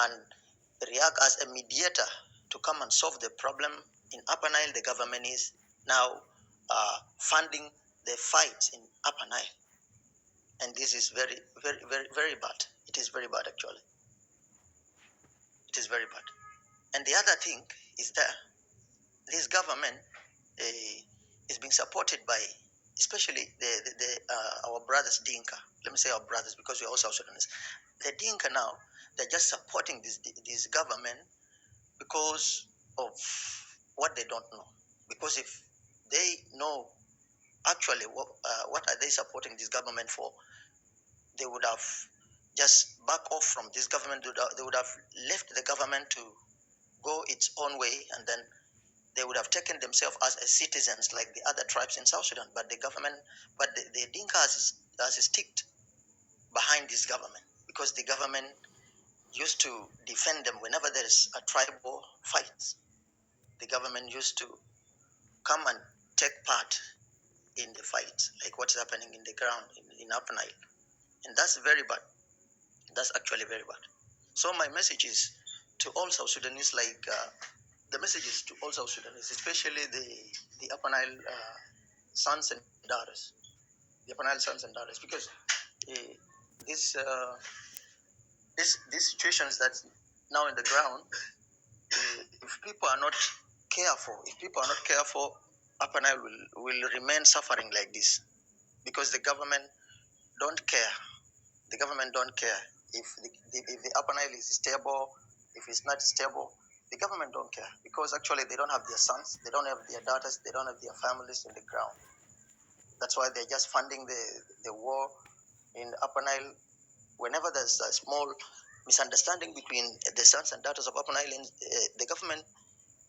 and react as a mediator to come and solve the problem in Upper Nile. The government is now funding the fight in Upper Nile, and this is very, very, very, very bad. It is very bad, actually. It is very bad. And the other thing is that this government is being supported by, especially our brothers Dinka. Let me say our brothers because we're also South Sudanese. The Dinka now, they're just supporting this government because of what they don't know. Because if they know actually what are they supporting this government for, they would have just back off from this government. They would have left the government to go its own way, and then they would have taken themselves as citizens like the other tribes in South Sudan. But the Dinka has sticked behind this government because the government used to defend them whenever there is a tribal fight. The government used to come and take part in the fight, like what's happening in the ground in Upper Nile. And that's very bad. That's actually very bad. So my message is to all South Sudanese, the message is to all South Sudanese, especially the Upper Nile sons and daughters, the Upper Nile sons and daughters, because uh, this these situations that's now in the ground, if people are not careful, Upper Nile will remain suffering like this because the government don't care. The government don't care if the Upper Nile is stable, if it's not stable. The government don't care because actually they don't have their sons, they don't have their daughters, they don't have their families in the ground. That's why they're just funding the war in Upper Nile. Whenever there's a small misunderstanding between the sons and daughters of Upper Nile, the government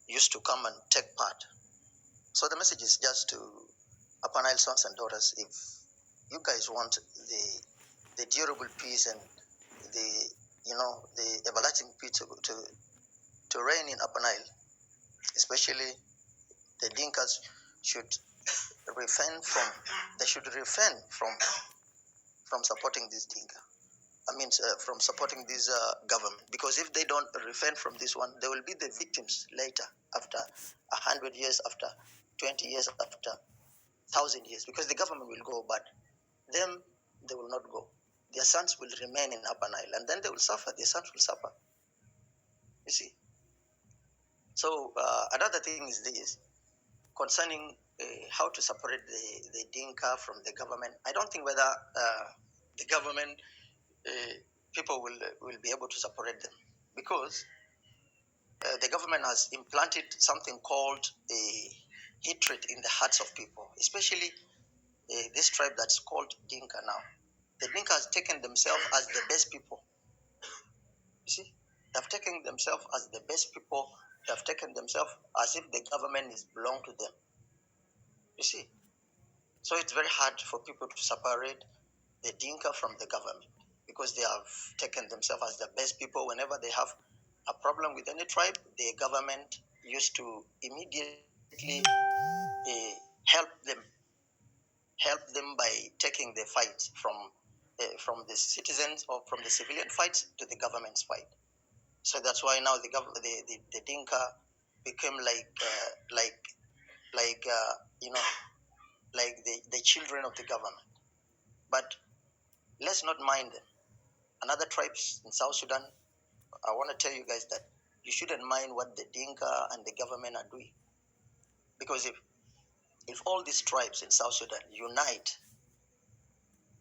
used to come and take part. So the message is just to Upper Nile sons and daughters: if you guys want the durable peace and the everlasting peace to reign in Upper Nile, especially the Dinkas should refrain from supporting this Dinka. From supporting this government, because if they don't refrain from this one, they will be the victims later, after 100 years, after 20 years, after 1,000 years, because the government will go, but them, they will not go. Their sons will remain in Upper Nile, and then they will suffer. Their sons will suffer. You see. So another thing is this, concerning how to separate the Dinka from the government. I don't think whether the government people will be able to separate them, because the government has implanted something called a hatred in the hearts of people, especially this tribe that's called Dinka now. The Dinka has taken themselves as the best people. You see, they've taken themselves as the best people. They've taken themselves as if the government is belong to them. You see, so it's very hard for people to separate the Dinka from the government, because they have taken themselves as the best people. Whenever they have a problem with any tribe, the government used to immediately uh, help them by taking the fight from the citizens or from the civilian fights to the government's fight. So that's why now the Dinka became like you know like the children of the government. But let's not mind them. Another tribes in South Sudan, I want to tell you guys that you shouldn't mind what the Dinka and the government are doing, because if all these tribes in South Sudan unite,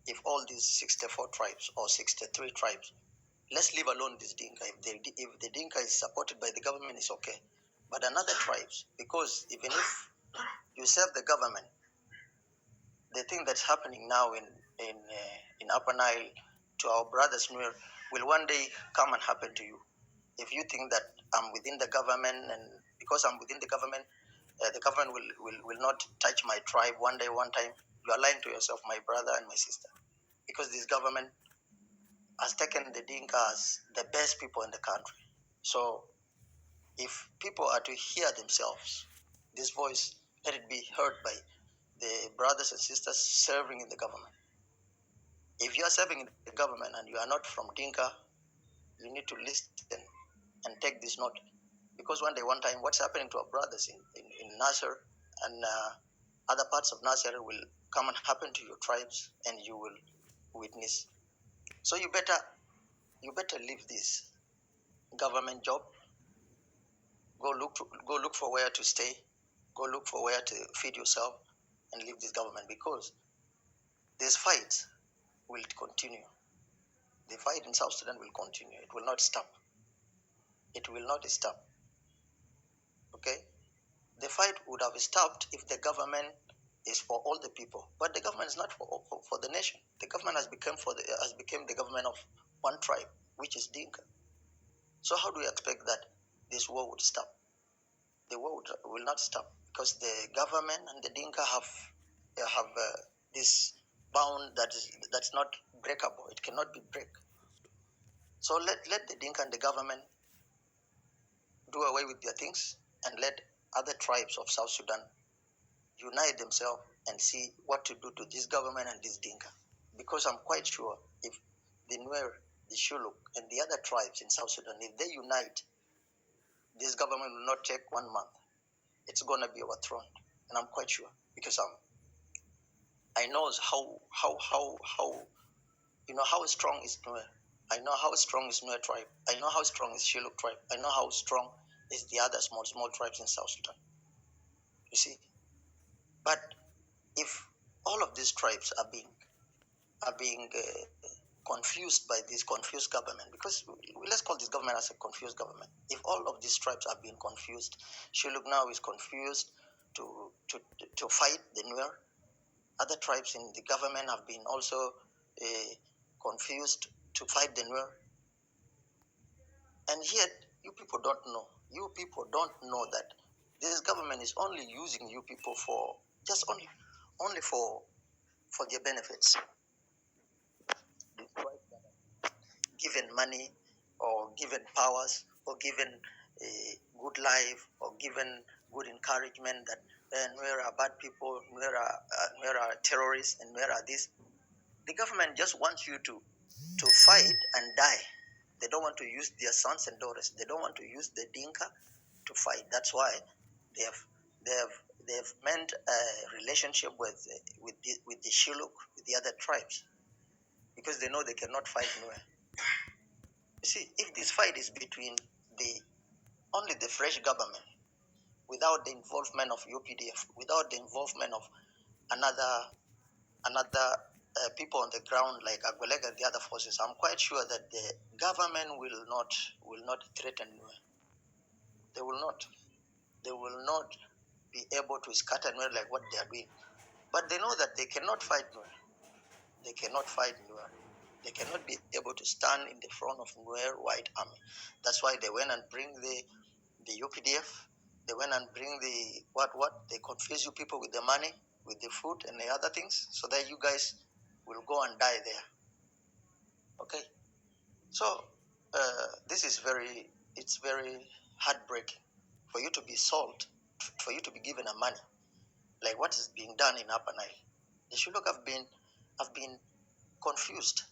if all these 64 tribes or 63 tribes, let's leave alone this Dinka. If the Dinka is supported by the government, it's okay. But another tribes, because even if you serve the government, the thing that's happening now in Upper Nile to our brothers Nuer will one day come and happen to you. If you think that I'm within the government, and because I'm within the government will not touch my tribe one day, one time, you are lying to yourself, my brother and my sister, because this government has taken the Dinka as the best people in the country. So if people are to hear themselves, this voice, let it be heard by the brothers and sisters serving in the government. If you are serving in the government and you are not from Dinka, you need to listen and take this note. Because one time, what's happening to our brothers in Nasser and other parts of Nasser will come and happen to your tribes, and you will witness. So you better leave this government job. Go look for where to stay. Go look for where to feed yourself, and leave this government, because this fight will continue. The fight in South Sudan will continue. It will not stop. It will not stop. Okay? The fight would have stopped if the government is for all the people, but the government is not for the nation. The government has become the government of one tribe, which is Dinka. So how do we expect that this war would stop? The war will not stop, because the government and the Dinka have this bound that's not breakable. It cannot be break. So let the Dinka and the government do away with their things, and let other tribes of South Sudan unite themselves and see what to do to this government and this Dinka. Because I'm quite sure if the Nuer, the Shuluk, and the other tribes in South Sudan, if they unite, this government will not take 1 month. It's gonna be overthrown, and I'm quite sure, because I know how how strong is Nuer. I know how strong is Nuer tribe. I know how strong is Shiluk tribe. I know how strong is the other small tribes in South Sudan. You see, but if all of these tribes are being confused by this confused government, because let's call this government as a confused government. If all of these tribes are being confused, Shiluk now is confused to fight the Nuer. Other tribes in the government have been also confused to fight the Nuer, and yet you people don't know. You people don't know that this government is only using you people for just only for their benefits. The tribes that are given money, or given powers, or given a good life, or given good encouragement that Nuer are bad people, Nuer are terrorists, and Nuer are this. The government just wants you to fight and die. They don't want to use their sons and daughters. They don't want to use the Dinka to fight. That's why they have they have they have meant a relationship with the Shiluk, with the other tribes, because they know they cannot fight Nuer. You see, if this fight is between the only the fresh government, without the involvement of UPDF, without the involvement of another another people on the ground like Agbelega and the other forces, I'm quite sure that the government will not threaten Nuer. They will not. They will not be able to scatter Nuer like what they are doing. But they know that they cannot fight Nuer. They cannot fight Nuer. They cannot be able to stand in the front of Nuer White Army. That's why they went and bring the UPDF. They went and bring the what? They confuse you people with the money, with the food and the other things, so that you guys will go and die there. Okay. So this is it's very heartbreaking for you to be sold, for you to be given a money, like what is being done in Upper Nile. They should have been confused.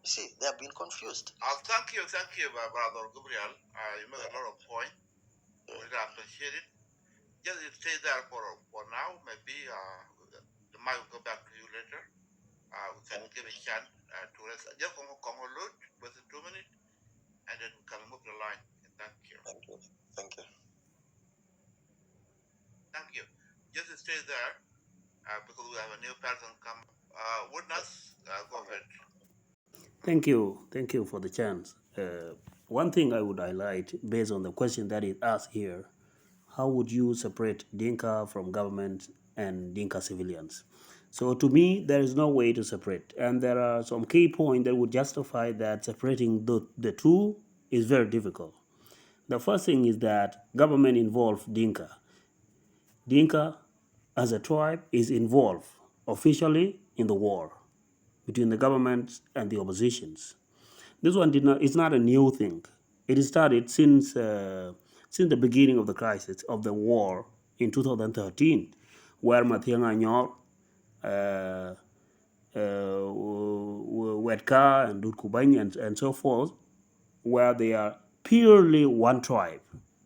You see, they have been confused. Thank you, Brother Gabriel. You make a lot of points. We really appreciate it. Just stay there for now. Maybe the mic will go back to you later. We can give a chance to rest. Just conclude with 2 minutes, and then we can move the line. Thank you. Thank you. Thank you. Thank you. Just stay there because we have a new person come. Witness, go ahead. Thank you for the chance. One thing I would highlight, based on the question that is asked here, how would you separate Dinka from government and Dinka civilians? So to me, there is no way to separate, and there are some key points that would justify that separating the two is very difficult. The first thing is that government involved Dinka. Dinka, as a tribe, is involved officially in the war between the government and the oppositions. This one did not. It's not a new thing. It started since the beginning of the crisis of the war in 2013, where Matiang Anyor, uh, Wetka and Dutkubain and so forth, where they are purely one tribe,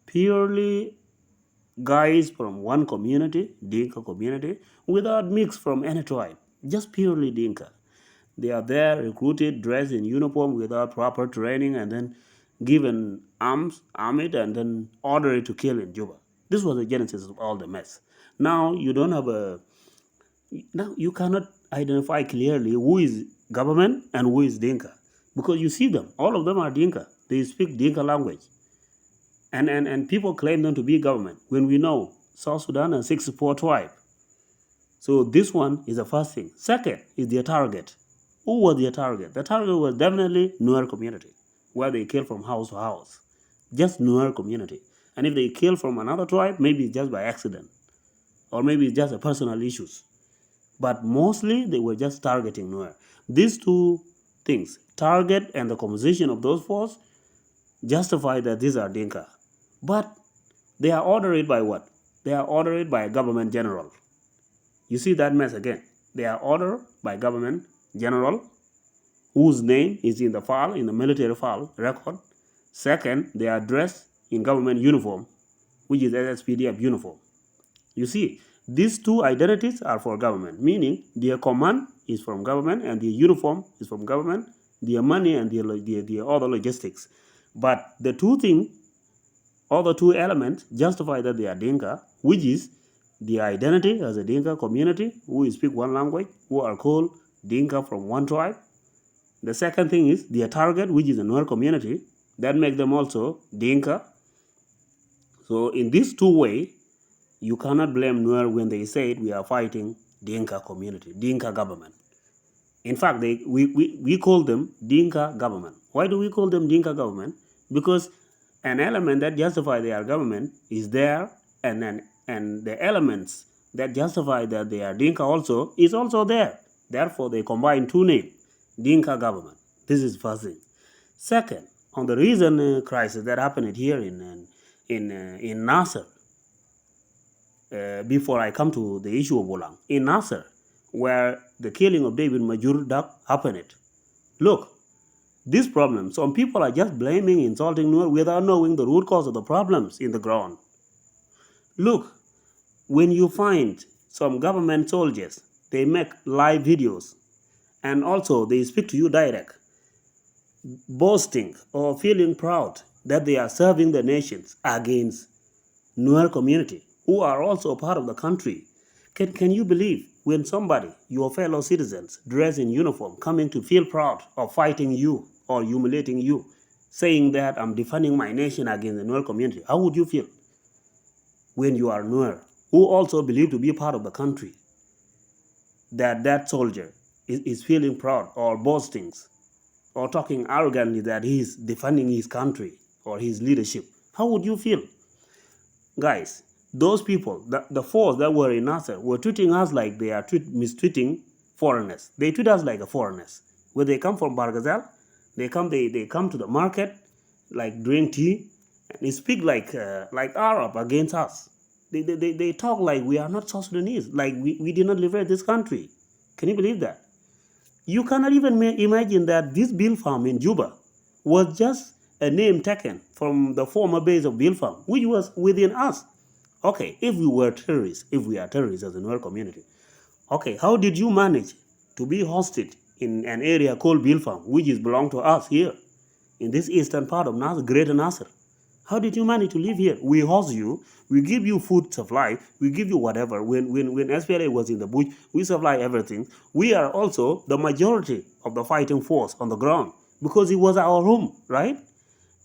purely guys from one community, Dinka community, without mix from any tribe, just purely Dinka. They are there, recruited, dressed in uniform without proper training, and then given arms, armed, and then ordered to kill in Juba. This was the genesis of all the mess. Now you don't have a, now you cannot identify clearly who is government and who is Dinka, because you see them, all of them are Dinka. They speak Dinka language, and people claim them to be government when we know South Sudan has 64 tribes. So this one is the first thing. Second is their target. Who was their target? The target was definitely Nuer community, where they kill from house to house. Just Nuer community. And if they kill from another tribe, maybe it's just by accident, or maybe it's just a personal issues. But mostly they were just targeting Nuer. These two things, target and the composition of those forces, justify that these are Dinka. But they are ordered by what? They are ordered by a government general. You see that mess again. They are ordered by government general whose name is in the file, in the military file record. Second, they are dressed in government uniform, which is SSPDF uniform. You see, these two identities are for government, meaning their command is from government and their uniform is from government, their money and their other logistics. But the two things, other two elements justify that they are Dinka, which is the identity as a Dinka community who speak one language, who are called Dinka from one tribe. The second thing is their target, which is the Nuer community, that make them also Dinka. So in these two ways, you cannot blame Nuer when they say we are fighting Dinka community, Dinka government. In fact, we call them Dinka government. Why do we call them Dinka government? Because an element that justify their government is there, and the elements that justify that they are Dinka also is also there. Therefore, they combine two names, Dinka government. This is first thing. Second, on the recent crisis that happened here in Nasser, before I come to the issue of Bolang, in Nasser, where the killing of David Majur Dak happened. Look, this problem, some people are just blaming, insulting Nuer without knowing the root cause of the problems in the ground. Look, when you find some government soldiers, they make live videos and also they speak to you direct, boasting or feeling proud that they are serving the nations against Nuer community, who are also part of the country. Can you believe when somebody, your fellow citizens, dressed in uniform, coming to feel proud of fighting you or humiliating you, saying that I'm defending my nation against the Nuer community? How would you feel when you are Nuer, who also believe to be part of the country, that soldier is feeling proud or boasting or talking arrogantly that he's defending his country or his leadership? How would you feel? Guys, those people, the force that were in Nasser, were treating us like they are mistreating foreigners. They treat us like a foreigners. When they come from Bargazal, they come to the market, like drink tea, and they speak like Arab against us. They talk like we are not South Sudanese, like we did not liberate this country. Can you believe that? You cannot even imagine that this Bill Farm in Juba was just a name taken from the former base of Bill Farm, which was within us. Okay, if we were terrorists, if we are terrorists as a Nuer community, okay, how did you manage to be hosted in an area called Bill Farm, which is belong to us here in this eastern part of Nasser, Greater Nasser? How did you manage to live here? We host you, we give you food supply, we give you whatever. When SPLA was in the bush, we supply everything. We are also the majority of the fighting force on the ground because it was our home, right?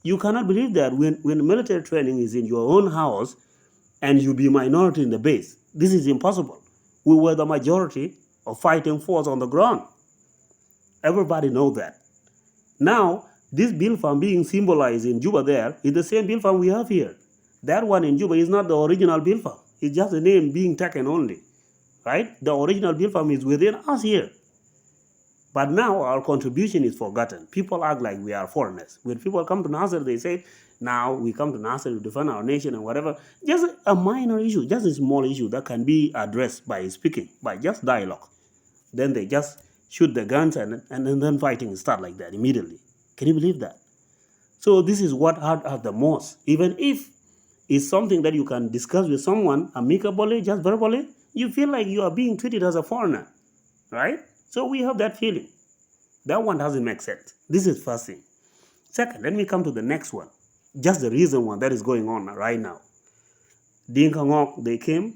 You cannot believe that when military training is in your own house and you be minority in the base. This is impossible. We were the majority of fighting force on the ground. Everybody knows that. Now, this Bill Farm being symbolized in Juba there is the same Bill Farm we have here. That one in Juba is not the original Bill Farm. It's just a name being taken only, right? The original Bill Farm is within us here. But now our contribution is forgotten. People act like we are foreigners. When people come to Nasser, they say, now we come to Nasser to defend our nation and whatever. Just a minor issue, just a small issue that can be addressed by speaking, by just dialogue. Then they just shoot the guns and then fighting start like that immediately. Can you believe that? So this is what hurt us the most. Even if it's something that you can discuss with someone amicably, just verbally, you feel like you are being treated as a foreigner, right? So we have that feeling. That one doesn't make sense. This is first thing. Second, let me come to the next one. Just the reason one that is going on right now. Dinka Ngok, they came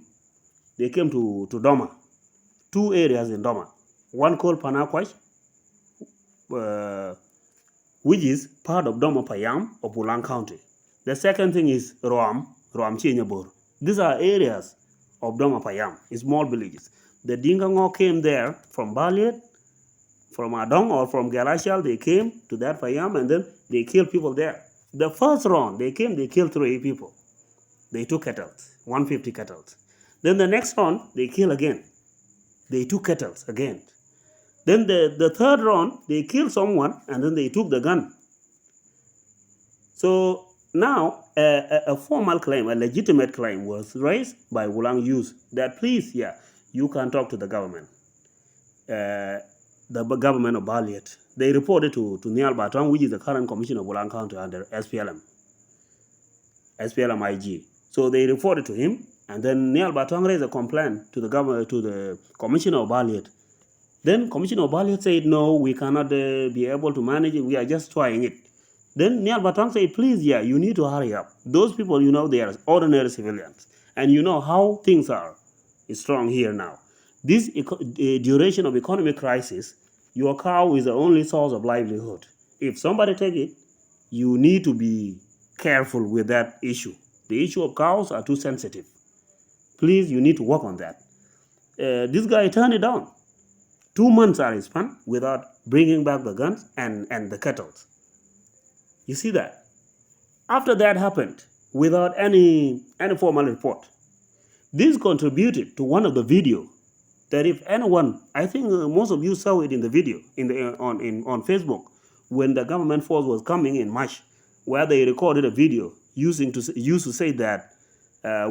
to Doma. Two areas in Doma. One called Panakwash, uh, which is part of Doma Payam of Bulang County. The second thing is Roam Chinyabur. These are areas of Doma Payam, small villages. The Dinka Ngok came there from Baliet, from Adong or from Galashal. They came to that Payam and then they killed people there. The first round they came, they killed 3 people. They took cattle, 150 cattle. Then the next round they killed again. They took cattle again. Then the third round they killed someone and then they took the gun. So now a formal claim, a legitimate claim was raised by Wulang Youth that please, yeah, you can talk to the government. The government of Baliet. They reported to Niall Batong, which is the current commissioner of Wulang County under SPLM IG. So they reported to him, and then Niall Batong raised a complaint to the government, to the commissioner of Baliet. Then Commissioner of Baliet said, no, we cannot be able to manage it. We are just trying it. Then Niall Batong said, please, yeah, you need to hurry up. Those people, you know, they are ordinary civilians. And you know how things are strong here now. This duration of economic crisis, your cow is the only source of livelihood. If somebody take it, you need to be careful with that issue. The issue of cows are too sensitive. Please, you need to work on that. This guy turned it down. 2 months are spent without bringing back the guns and the cattle. You see that? After that happened, without any formal report, this contributed to one of the video that if anyone, I think most of you saw it in the video on Facebook when the government force was coming in March, where they recorded a video used to say that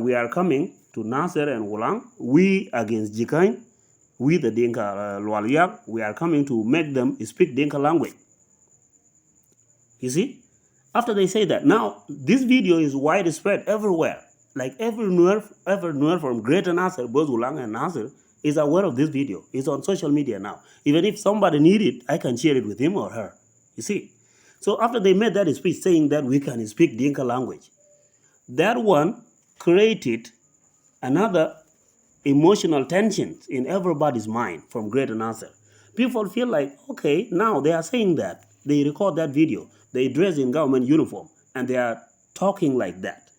we are coming to Nasser and Wulang, we against Jikain, we the Dinka Lualiak, we are coming to make them speak Dinka language. You see? After they say that, now this video is widespread everywhere. Like everywhere from Greater Nasser, both Wulang and Nasser, is aware of this video. It's on social media now. Even if somebody need it, I can share it with him or her. You see? So after they made that speech saying that we can speak Dinka language, that one created another emotional tensions in everybody's mind from Greater Nasser. People feel like, okay, now they are saying that. They record that video. They dress in government uniform and they are talking like that.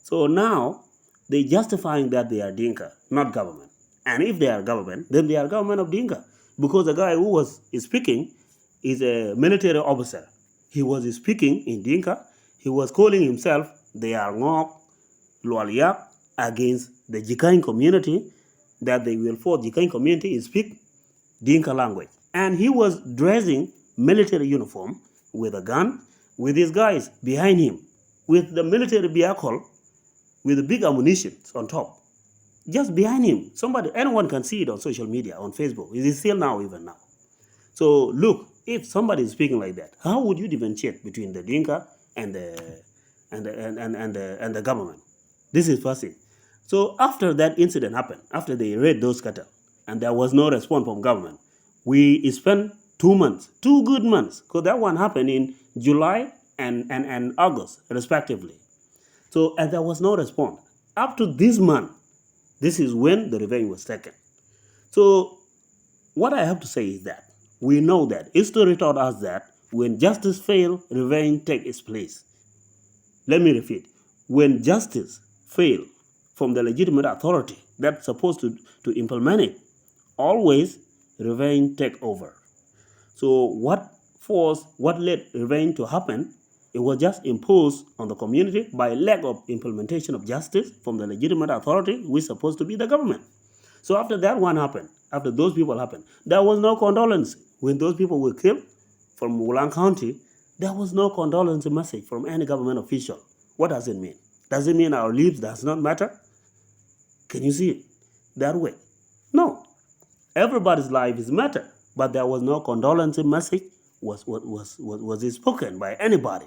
So now they justifying that they are Dinka, not government. And if they are government, then they are government of Dinka. Because the guy who was speaking is a military officer. He was speaking in Dinka. He was calling himself the Ngok, Lualiak, against the Jikain community, that they will force Jikain community to speak Dinka language. And he was dressing military uniform with a gun, with these guys behind him, with the military vehicle, with the big ammunition on top. Just behind him, anyone can see it on social media, on Facebook. It is still now, even now. So look, if somebody is speaking like that, how would you differentiate between the Dinka and the government? This is first thing. So after that incident happened, after they raid those cattle, and there was no response from government, we spent 2 months, 2 good months, because that one happened in July and August, respectively. So, and there was no response. Up to this month, this is when the revenge was taken. So, what I have to say is that we know that history taught us that when justice fails, revenge takes its place. Let me repeat. When justice fails from the legitimate authority that's supposed to implement it, always revenge take over. So what led revenge to happen? It was just imposed on the community by lack of implementation of justice from the legitimate authority, which is supposed to be the government. So after that one happened, after those people happened, there was no condolence. When those people were killed from Wulang County, there was no condolence message from any government official. What does it mean? Does it mean our lives does not matter? Can you see it that way? No. Everybody's life is matter, but there was no condolence message was spoken by anybody.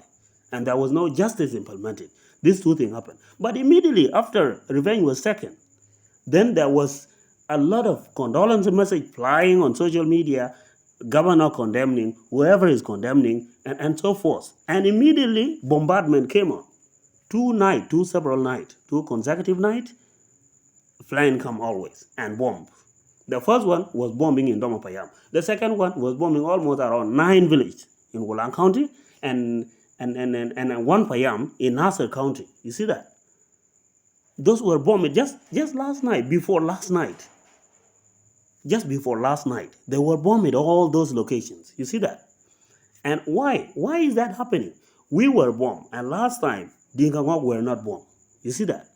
and there was no justice implemented. These two things happened. But immediately after revenge was taken, then there was a lot of condolence message flying on social media, governor condemning, whoever is condemning, and so forth. And immediately bombardment came on. Two several nights, two consecutive nights, flying come always and bomb. The first one was bombing in Domapayam. The second one was bombing almost around 9 villages in Wulang County and one Payam in Nasser County. You see that? Those were bombed just last night, before last night. Just before last night, they were bombing all those locations. You see that? And why? Why is that happening? We were bombed, and last time, Dinka Ngok were not bombed. You see that?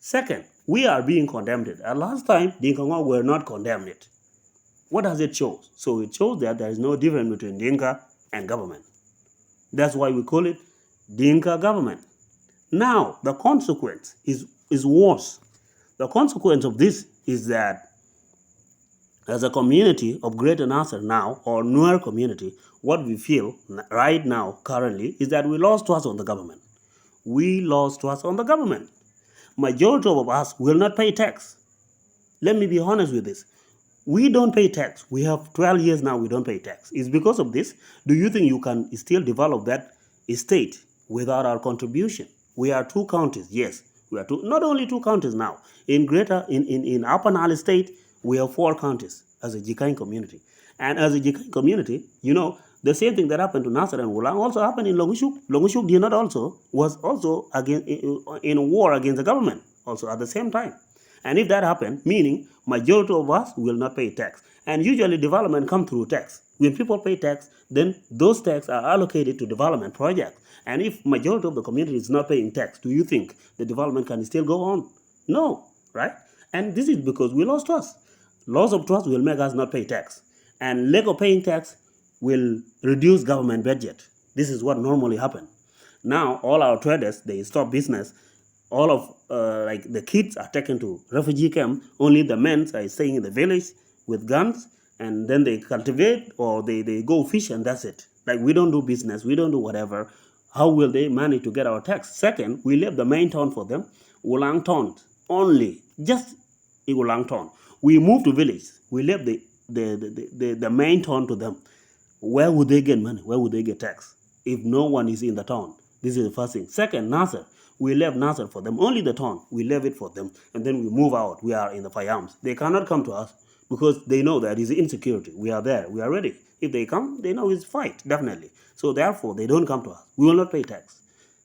Second, we are being condemned, and last time, Dinka Ngok were not condemned. What does it show? So it shows that there is no difference between Dinka and government. That's why we call it Dinka government. Now, the consequence is worse. The consequence of this is that as a community of Greater Nasser now, or newer community, what we feel right now, currently, is that we lost trust on the government. We lost trust on the government. Majority of us will not pay tax. Let me be honest with this. We don't pay tax. We have 12 years now we don't pay tax. It's because of this. Do you think you can still develop that state without our contribution? We are two counties, yes. We are two, not only two counties now. In Upper Nile State, we have 4 counties as a Jikain community. And as a Jikain community, the same thing that happened to Nasser and Wulang also happened in Longishuk. Longishuk did not was also in a war against the government also at the same time. And if that happened, meaning majority of us will not pay tax. And usually development comes through tax. When people pay tax, then those tax are allocated to development projects. And if majority of the community is not paying tax, do you think the development can still go on? No, right? And this is because we lost trust. Loss of trust will make us not pay tax. And lack of paying tax will reduce government budget. This is what normally happens. Now, all our traders, they stop business. All of like the kids are taken to refugee camp. Only the men are staying in the village with guns, and then they cultivate or they go fish, and that's it. Like, we don't do business, we don't do whatever. How will they manage to get our tax? Second, we left the main town for them, Wulang town only, just in Wulang town. We moved to village. We left the main town to them. Where would they get money? Where would they get tax if no one is in the town? This is the first thing. Second, Nasser. We left Nasser for them. Only the town. We left it for them. And then we move out. We are in the Payams. They cannot come to us because they know that it's insecurity. We are there. We are ready. If they come, they know it's fight, definitely. So therefore, they don't come to us. We will not pay tax.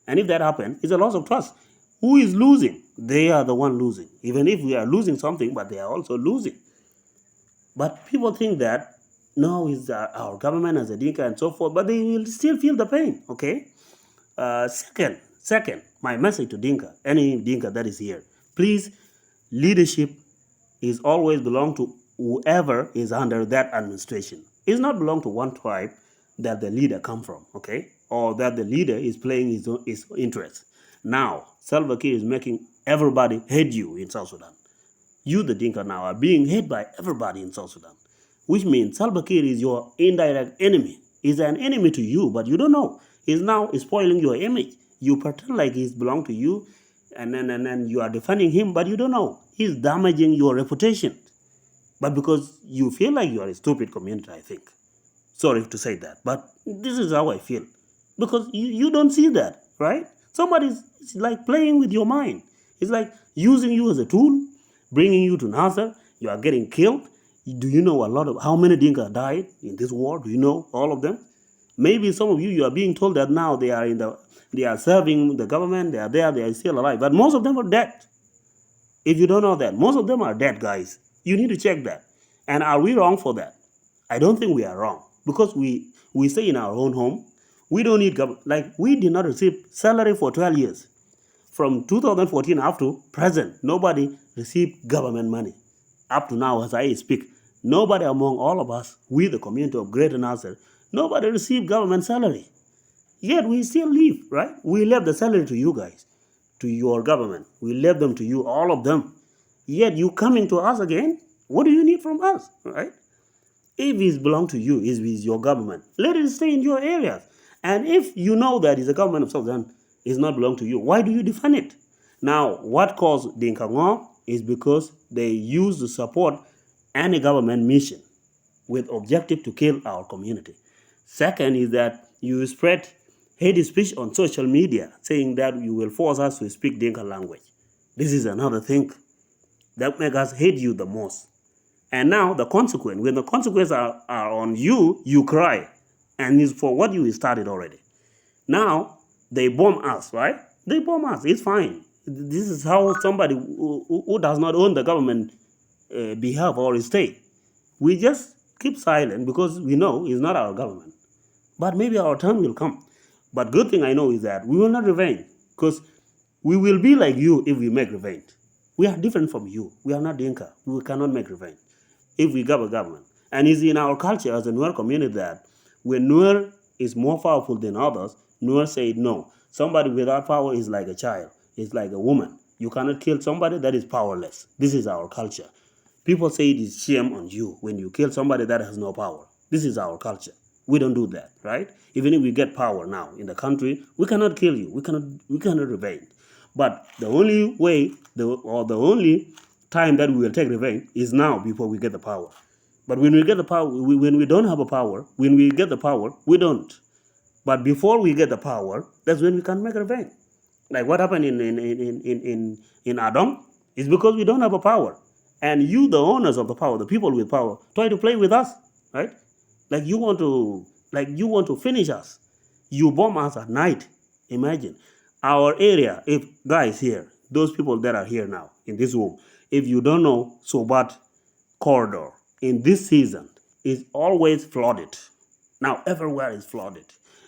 And if that happens, it's a loss of trust. Who is losing? They are the one losing. Even if we are losing something, but they are also losing. But people think that no, it's our government as a Dinka and so forth, but they will still feel the pain, okay? Second, my message to Dinka, any Dinka that is here, please, leadership is always belong to whoever is under that administration. It's not belong to one tribe that the leader come from, okay? Or that the leader is playing his interest. Now, Salva Kiir is making everybody hate you in South Sudan. You, the Dinka, now are being hated by everybody in South Sudan, which means Salva Kiir is your indirect enemy. He's an enemy to you, but you don't know. He's now spoiling your image. You pretend like he's belong to you, and then you are defending him, but you don't know. He's damaging your reputation. But because you feel like you are a stupid community, I think. Sorry to say that, but this is how I feel. Because you don't see that, right? Somebody's like playing with your mind. It's like using you as a tool, bringing you to Nasser. You are getting killed. Do you know how many Dinka died in this war? Do you know all of them? Maybe some of you are being told that now they are serving the government, they are there, they are still alive. But most of them are dead. If you don't know that, most of them are dead, guys. You need to check that. And are we wrong for that? I don't think we are wrong. Because we stay in our own home. We don't need government. Like, we did not receive salary for 12 years. From 2014 up to present, nobody received government money. Up to now, as I speak, nobody among all of us, we the community of Greater Nasser, nobody received government salary. Yet we still live, right? We left the salary to you guys, to your government. We left them to you, all of them. Yet you coming to us again? What do you need from us, right? If it belongs to you, it's with your government. Let it stay in your areas. And if you know that is the government of South Sudan is not belong to you, why do you defend it? Now, what caused Dinka Ngok is because they used to support any government mission with objective to kill our community. Second is that you spread hate speech on social media, saying that you will force us to speak Dinka language. This is another thing that makes us hate you the most. And now the consequence, when the consequences are on you, you cry. And it's for what you started already. Now they bomb us, right? They bomb us. It's fine. This is how somebody who does not own the government behave or stay. We just keep silent because we know it's not our government. But maybe our turn will come. But good thing I know is that we will not revenge because we will be like you if we make revenge. We are different from you. We are not Dinka. We cannot make revenge if we have a government. And it's in our culture as a Nuer community that when Nuer is more powerful than others, Nuer say no. Somebody without power is like a child, is like a woman. You cannot kill somebody that is powerless. This is our culture. People say it is shame on you when you kill somebody that has no power. This is our culture. We don't do that, right? Even if we get power now in the country, we cannot kill you. We cannot revenge. But the only way, the only time that we will take revenge is now before we get the power. But when we get the power, when we don't have a power, when we get the power, we don't. But before we get the power, that's when we can make revenge. Like what happened in Adam is because we don't have a power. And you, the owners of the power, the people with power, try to play with us, right? Like you want to finish us. You bomb us at night. Imagine our area. If guys here, those people that are here now in this room, if you don't know Sobat corridor in this season is always flooded. Now everywhere is flooded.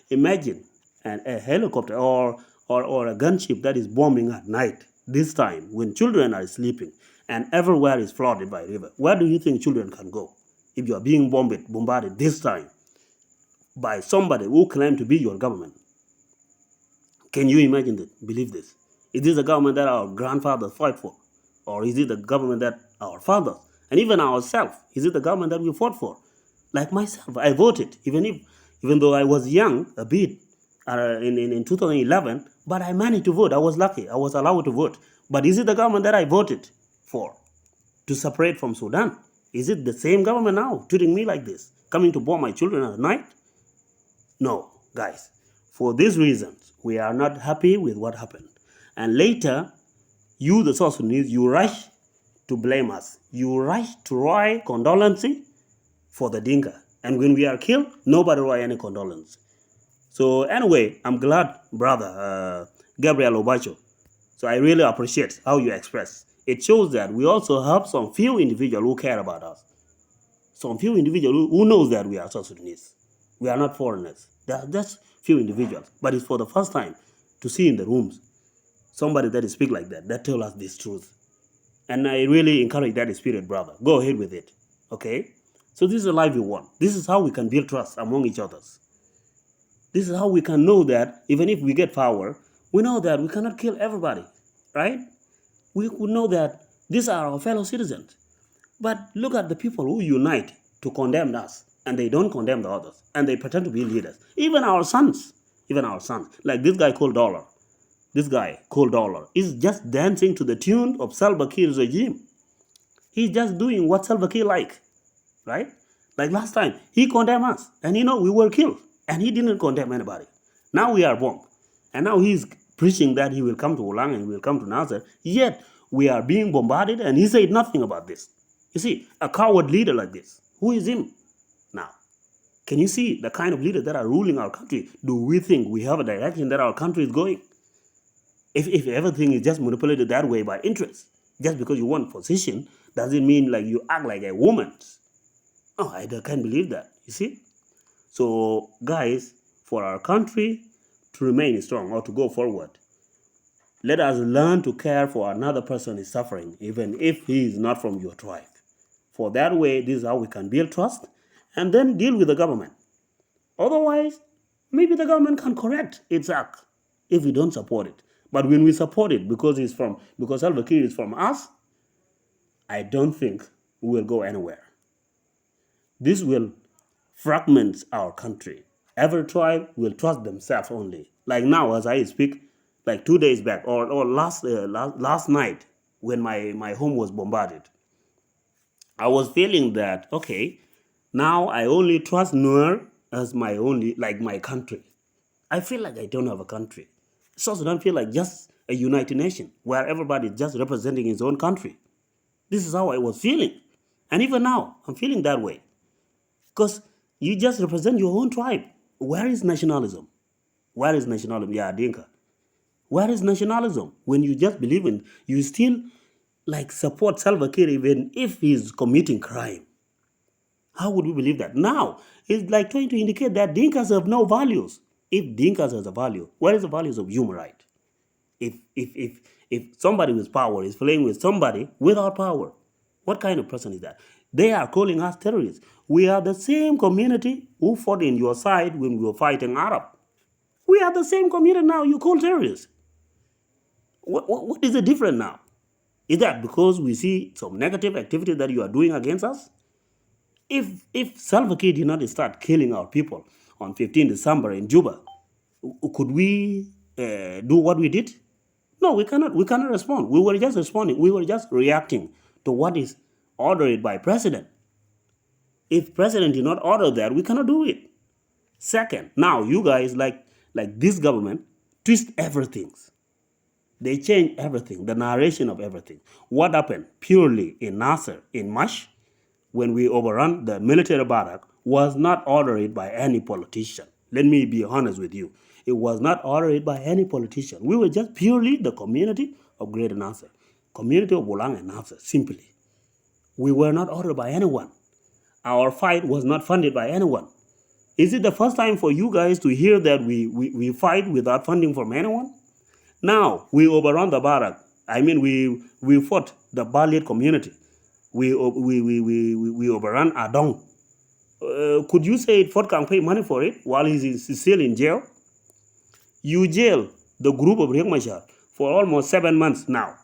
Imagine a helicopter or a gunship that is bombing at night this time when children are sleeping and everywhere is flooded by river. Where do you think children can go if you are being bombarded this time by somebody who claim to be your government? Can you imagine this? Believe this? Is this a government that our grandfathers fought for? Or is it the government that our fathers and even ourselves, is it the government that we fought for? Like myself, I voted, even though I was young a bit in 2011, but I managed to vote. I was lucky. I was allowed to vote. But is it the government that I voted for to separate from Sudan? Is it the same government now treating me like this, coming to bomb my children at night? No, guys. For these reasons, we are not happy with what happened. And later, you, the South Sudanese, you rush to blame us. You rush to write condolences for the Dinka. And when we are killed, nobody write any condolence. So anyway, I'm glad, brother Gabriel Obacho. So I really appreciate how you express. It shows that we also have some few individuals who care about us. Some few individuals who knows that we are South Sudanese. We are not foreigners. That's few individuals. But it's for the first time to see in the rooms somebody that speak like that tell us this truth. And I really encourage that spirit, brother. Go ahead with it. Okay? So this is the life we want. This is how we can build trust among each other. This is how we can know that even if we get power, we know that we cannot kill everybody, right? We know that these are our fellow citizens. But look at the people who unite to condemn us, and they don't condemn the others, and they pretend to be leaders. Even our sons, like this guy called Dollar. This guy called Dollar is just dancing to the tune of Salva Kiir's regime. He's just doing what Salva Kiir like, right? Like last time, he condemned us, and we were killed, and he didn't condemn anybody. Now we are bombed, and now he's preaching that he will come to Ulang and he will come to Nasser. Yet we are being bombarded, and he said nothing about this. You see, a coward leader like this, who is him now? Can you see the kind of leaders that are ruling our country? Do we think we have a direction that our country is going? If everything is just manipulated that way by interest, just because you want position, doesn't mean like you act like a woman. Oh, I can't believe that. You see? So, guys, for our country to remain strong or to go forward, let us learn to care for another person is suffering, even if he is not from your tribe. For that way, this is how we can build trust and then deal with the government. Otherwise, maybe the government can correct its act if we don't support it. But when we support it because Salva Kiir is from us, I don't think we will go anywhere. This will fragment our country Every tribe will trust themselves only. Like now, as I speak, like 2 days back or last night when my home was bombarded, I was feeling that okay, now I only trust Nuer as my only like my country. I feel like I don't have a country. South Sudan feel like just a United Nation where everybody is just representing his own country. This is how I was feeling, and even now I'm feeling that way because you just represent your own tribe. Where is nationalism? Where is nationalism? Yeah, Dinka. Where is nationalism? When you just believe in, you still like support Salva Kiir even if he's committing crime. How would we believe that? Now, it's like trying to indicate that Dinkas have no values. If Dinkas has a value, where is the values of human right? If somebody with power is playing with somebody without power, what kind of person is that? They are calling us terrorists. We are the same community who fought in your side when we were fighting Arab. We are the same community now. You call terrorists. What is the difference now? Is that because we see some negative activity that you are doing against us? If Salva Kiir did not start killing our people on 15 December in Juba, could we do what we did? No, we cannot. We cannot respond. We were just responding. We were just reacting to what is ordered by president. If president did not order that, we cannot do it. Second, now you guys like this government twist everything. They change everything, the narration of everything. What happened purely in Nasser, in Mash, when we overrun the military barrack, was not ordered by any politician. Let me be honest with you. It was not ordered by any politician. We were just purely the community of Greater Nasser, community of Bolang and Nasser, simply. We were not ordered by anyone. Our fight was not funded by anyone. Is it the first time for you guys to hear that we fight without funding from anyone? Now we overrun the barrack. I mean, we fought the Balit community. We overrun Adong. Could you say Fort can pay money for it while he's still in jail? You jail the group of Riek Machar for almost 7 months now,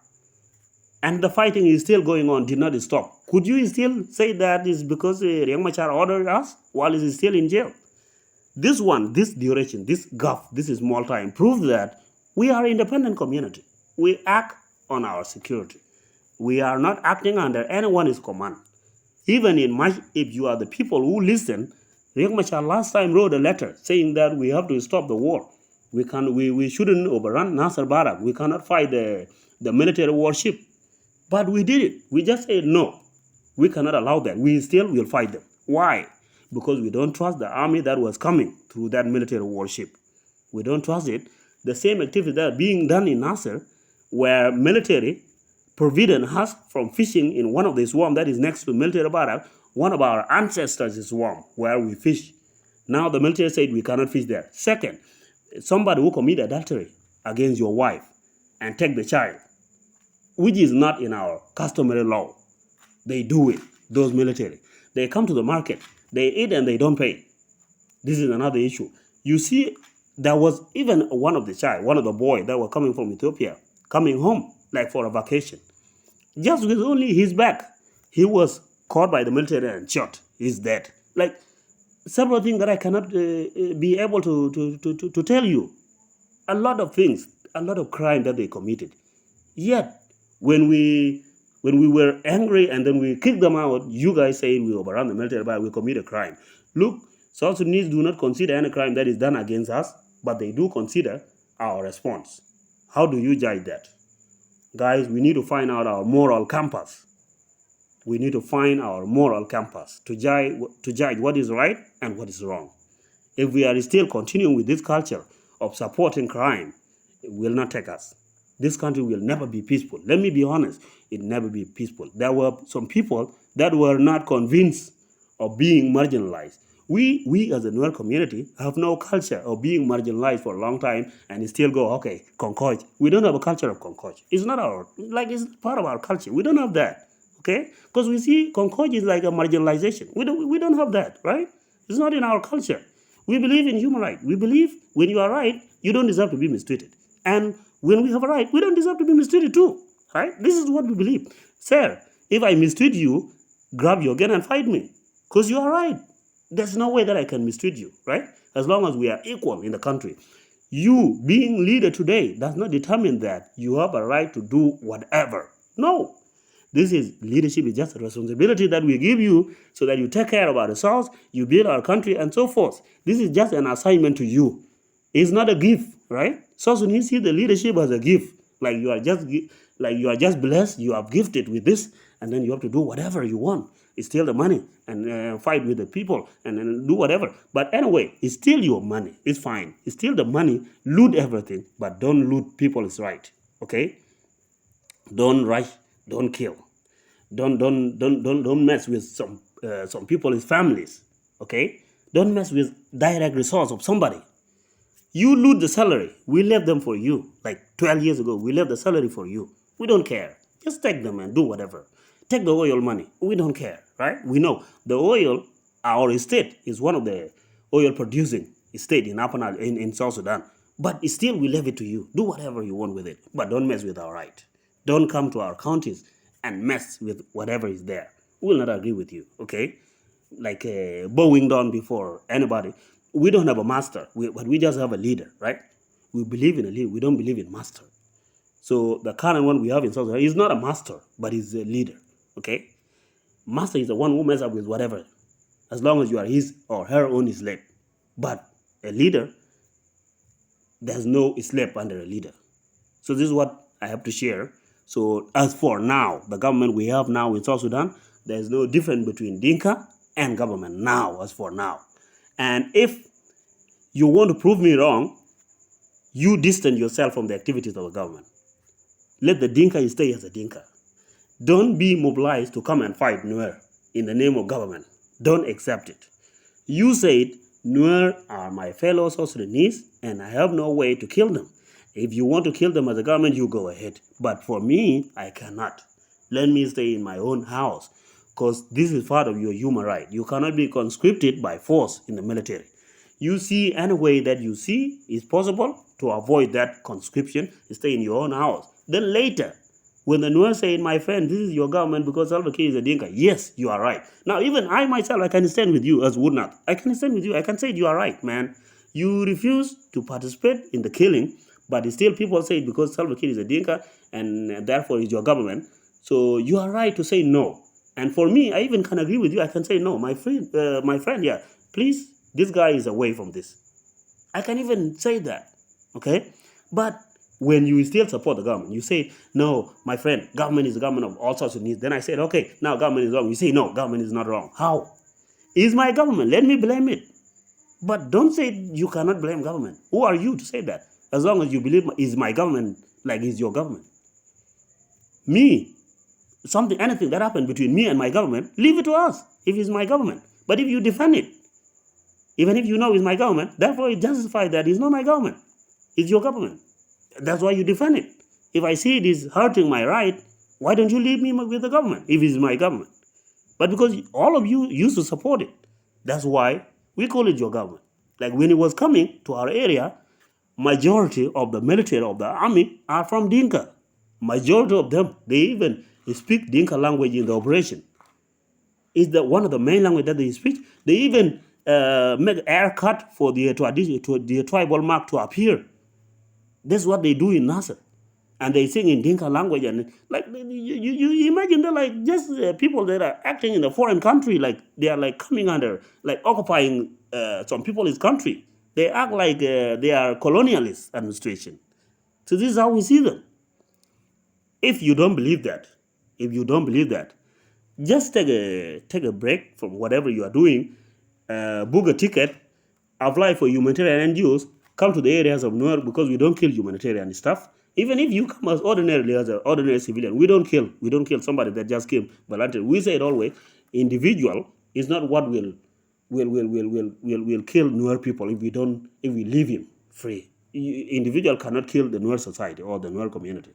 and the fighting is still going on. Did not stop. Could you still say that is because Riek Machar ordered us while he's still in jail? This one, this duration, this gulf, this is small time proves that we are an independent community. We act on our security. We are not acting under anyone's command. Even in March, if you are the people who listen, Riek Machar last time wrote a letter saying that we have to stop the war. We shouldn't overrun Nasser Barak. We cannot fight the military warship. But we did it. We just said no. We cannot allow that. We still will fight them. Why? Because we don't trust the army that was coming through that military warship. We don't trust it. The same activity that are being done in Nasser, where military forbidden us from fishing in one of the swamp that is next to military barrack. One of our ancestors' swamp where we fish. Now the military said we cannot fish there. Second, somebody who commit adultery against your wife and take the child, which is not in our customary law. They do it, those military. They come to the market, they eat and they don't pay. This is another issue. You see, there was even one of the boy that were coming from Ethiopia, coming home like for a vacation. Just with only his back, he was caught by the military and shot. He's dead. Like several things that I cannot be able to tell you. A lot of things, a lot of crime that they committed. Yet, when we were angry and then we kicked them out, you guys say we overrun the military, but we commit a crime. Look, South Sudanese do not consider any crime that is done against us, but they do consider our response. How do you judge that? Guys, we need to find out our moral compass. We need to find our moral compass to judge what is right and what is wrong. If we are still continuing with this culture of supporting crime, it will not take us. This country will never be peaceful. Let me be honest, it will never be peaceful. There were some people that were not convinced of being marginalized. We as a Nuer community have no culture of being marginalized for a long time and still go, okay, Concourse. We don't have a culture of Concourse. It's not it's part of our culture. We don't have that, okay? Because we see Concourse is like a marginalization. We don't have that, right? It's not in our culture. We believe in human rights. We believe when you are right, you don't deserve to be mistreated. And when we have a right, we don't deserve to be mistreated too, right? This is what we believe. Sir, if I mistreat you, grab your gun and fight me, because you are right. There's no way that I can mistreat you, right? as long as we are equal in the country. You being leader today does not determine that you have a right to do whatever. No. This is leadership is just a responsibility that we give you so that you take care of our resource, you build our country, and so forth. This is just an assignment to you. It's not a gift, right? So when you see the leadership as a gift, like you are just blessed, you are gifted with this, and then you have to do whatever you want. Steal the money and fight with the people and then do whatever. But anyway, it's still your money. It's fine. It's still the money. Loot everything, but don't loot people's right. Okay? Don't rush. Don't kill. Don't mess with some people's families. Okay? Don't mess with direct resource of somebody. You loot the salary. We left them for you. Like 12 years ago, we left the salary for you. We don't care. Just take them and do whatever. Take the oil money. We don't care, right? We know the oil, our state is one of the oil producing state in Upper Nile, in South Sudan. But still, we leave it to you. Do whatever you want with it. But don't mess with our right. Don't come to our counties and mess with whatever is there. We will not agree with you, okay? Like bowing down before anybody. We don't have a master, but we just have a leader, right? We believe in a leader. We don't believe in master. So the current one we have in South Sudan is not a master, but he's a leader, okay? Master is the one who messes up with whatever, as long as you are his or her own slave. But a leader, there's no slave under a leader. So this is what I have to share. So as for now, the government we have now in South Sudan, there's no difference between Dinka and government now, as for now. And if you want to prove me wrong, you distance yourself from the activities of the government. Let the Dinka stay as a Dinka. Don't be mobilized to come and fight Nuer in the name of government. Don't accept it. You said Nuer are my fellow South Sudanese and I have no way to kill them. If you want to kill them as a government, you go ahead. But for me, I cannot. Let me stay in my own house because this is part of your human right. You cannot be conscripted by force in the military. You see any way that you see is possible to avoid that conscription, stay in your own house. Then later, when the Nuer say, my friend, this is your government because Salva Kiir is a Dinka. Yes, you are right. Now, even I myself, I can stand with you as Woodnut. I can stand with you. I can say you are right, man. You refuse to participate in the killing, but still people say because Salva Kiir is a Dinka and therefore is your government. So you are right to say no. And for me, I even can agree with you. I can say no, my friend, yeah, please, this guy is away from this. I can even say that, okay? But when you still support the government, you say, no, my friend, government is the government of all South Sudanese. Then I said, okay, now government is wrong. You say, no, government is not wrong. How? It's my government. Let me blame it. But don't say you cannot blame government. Who are you to say that? As long as you believe it's my government, like it's your government. Me, anything that happened between me and my government, leave it to us if it's my government. But if you defend it, even if you know it's my government, therefore it justifies that it's not my government. It's your government. That's why you defend it. If I see it is hurting my right, why don't you leave me with the government if it's my government? But because all of you used to support it, that's why we call it your government. Like when it was coming to our area, majority of the military of the army are from Dinka. Majority of them, they even speak Dinka language in the operation. It's one of the main language that they speak. They even make air cut for the tradition, to the tribal mark to appear. That's what they do in Nasser. And they sing in Dinka language. And like you imagine they're like just people that are acting in a foreign country, like they are like coming under, like occupying some people's country. They act like they are colonialist administration. So this is how we see them. If you don't believe that, just take a break from whatever you are doing, book a ticket, apply for humanitarian NGOs, come to the areas of Nuer because we don't kill humanitarian stuff. Even if you come as an ordinary civilian, we don't kill somebody that just came voluntarily. We say it always, individual is not what will kill Nuer people if we leave him free. Individual cannot kill the Nuer society or the Nuer community.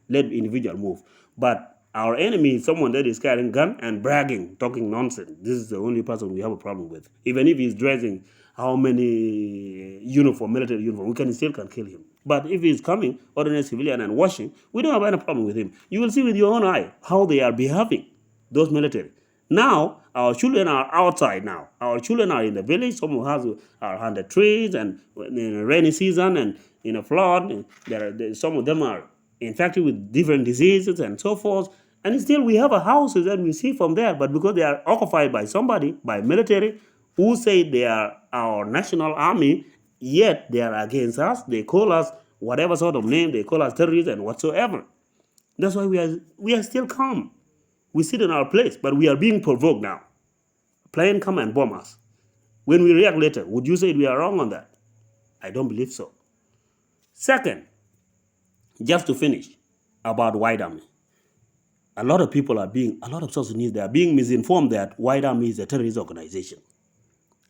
Let individual move. But our enemy is someone that is carrying gun and bragging, talking nonsense. This is the only person we have a problem with. Even if he's dressing how many military uniform, we can still kill him. But if he's coming, ordinary civilian and washing, we don't have any problem with him. You will see with your own eye how they are behaving, those military. Now our children are outside now. Our children are in the village. Some of us are under trees and in a rainy season and in a flood. Some of them are infected with different diseases and so forth. And still we have a houses that we see from there. But because they are occupied by somebody, by military, who say they are our national army, yet they are against us. They call us whatever sort of name. They call us terrorists and whatsoever. That's why we are still calm. We sit in our place, but we are being provoked now. Plane come and bomb us. When we react later, would you say we are wrong on that? I don't believe so. Second, just to finish, about White Army. A lot of South Sudanese, they are being misinformed that White Army is a terrorist organization.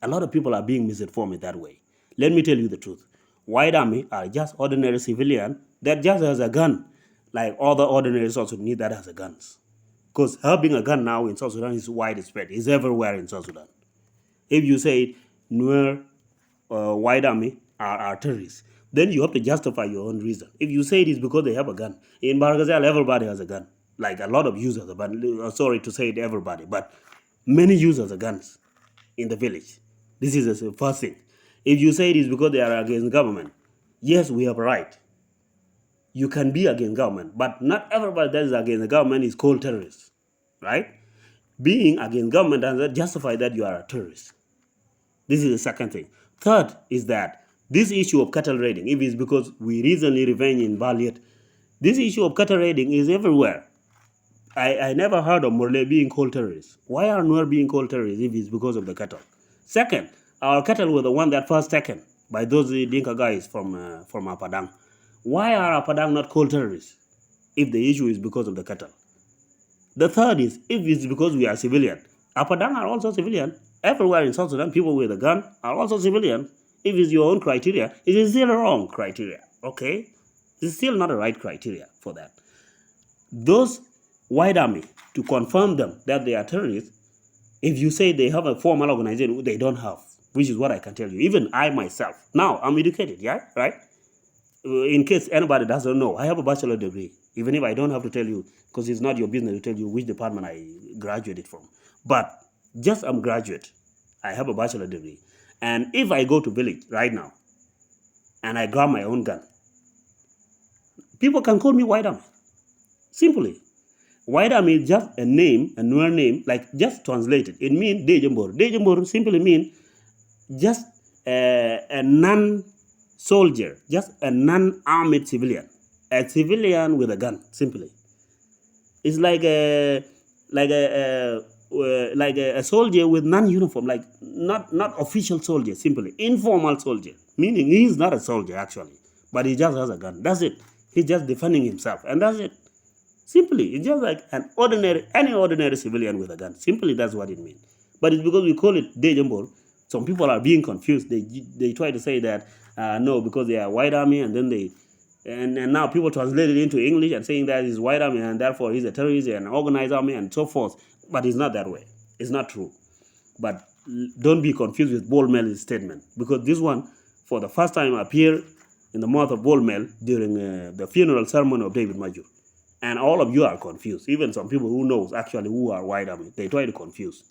A lot of people are being misinformed in that way. Let me tell you the truth. White Army are just ordinary civilian that just has a gun, like other ordinary South Sudanese that has a guns. Because having a gun now in South Sudan is widespread. It's everywhere in South Sudan. If you say Nuer White Army are terrorists, then you have to justify your own reason. If you say it is because they have a gun, in Barghazal everybody has a gun. Like a lot of users, but sorry to say it, everybody, but many users of guns in the village. This is the first thing. If you say it is because they are against government, yes, we have a right. You can be against government, but not everybody that is against the government is called terrorist, right? Being against government doesn't justify that you are a terrorist. This is the second thing. Third is that this issue of cattle raiding, if it's because we recently revenge in Valiet, this issue of cattle raiding is everywhere. I never heard of Morley being called terrorists. Why are Nuer being called terrorists if it's because of the cattle? Second, our cattle were the one that first taken by those Dinka guys from Apadang. Why are Apadang not called terrorists if the issue is because of the cattle? The third is, if it's because we are civilian, Apadang are also civilian. Everywhere in South Sudan, people with a gun are also civilian. If it's your own criteria, it is still a wrong criteria, okay? It's still not a right criteria for that. Those White Army, to confirm them that they are terrorists, if you say they have a formal organization, they don't have, which is what I can tell you. Even I myself, now I'm educated, yeah, right? In case anybody doesn't know, I have a bachelor degree, even if I don't have to tell you, because it's not your business to tell you which department I graduated from. But just I'm graduate, I have a bachelor degree. And if I go to village right now, and I grab my own gun, people can call me White Army, simply. White Army is just a name, a newer name, like just translated. It means Dejambor. Dejambor simply means just a non-soldier, just a non-armed civilian, a civilian with a gun, simply. It's like a soldier with non-uniform, like not official soldier, simply informal soldier, meaning he's not a soldier actually, but he just has a gun. That's it. He's just defending himself, and that's it. Simply, it's just like any ordinary civilian with a gun. Simply, that's what it means. But it's because we call it Dejambor. Some people are being confused. They try to say that no, because they are White Army, and then and now people translate it into English and saying that he's White Army and therefore he's a terrorist and an organized army and so forth. But it's not that way. It's not true. But don't be confused with Bol Mel's statement, because this one, for the first time, appeared in the mouth of Bol Mel during the funeral ceremony of David Major. And all of you are confused. Even some people who knows actually who are White Army, they try to confuse.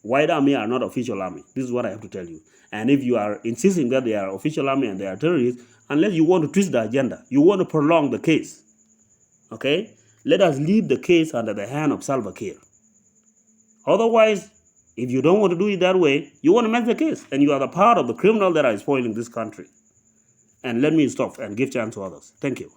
White Army are not official army. This is what I have to tell you. And if you are insisting that they are official army and they are terrorists, unless you want to twist the agenda, you want to prolong the case, okay? Let us leave the case under the hand of Salva Kiir. Otherwise, if you don't want to do it that way, you want to make the case, and you are the part of the criminal that are spoiling this country. And let me stop and give chance to others. Thank you.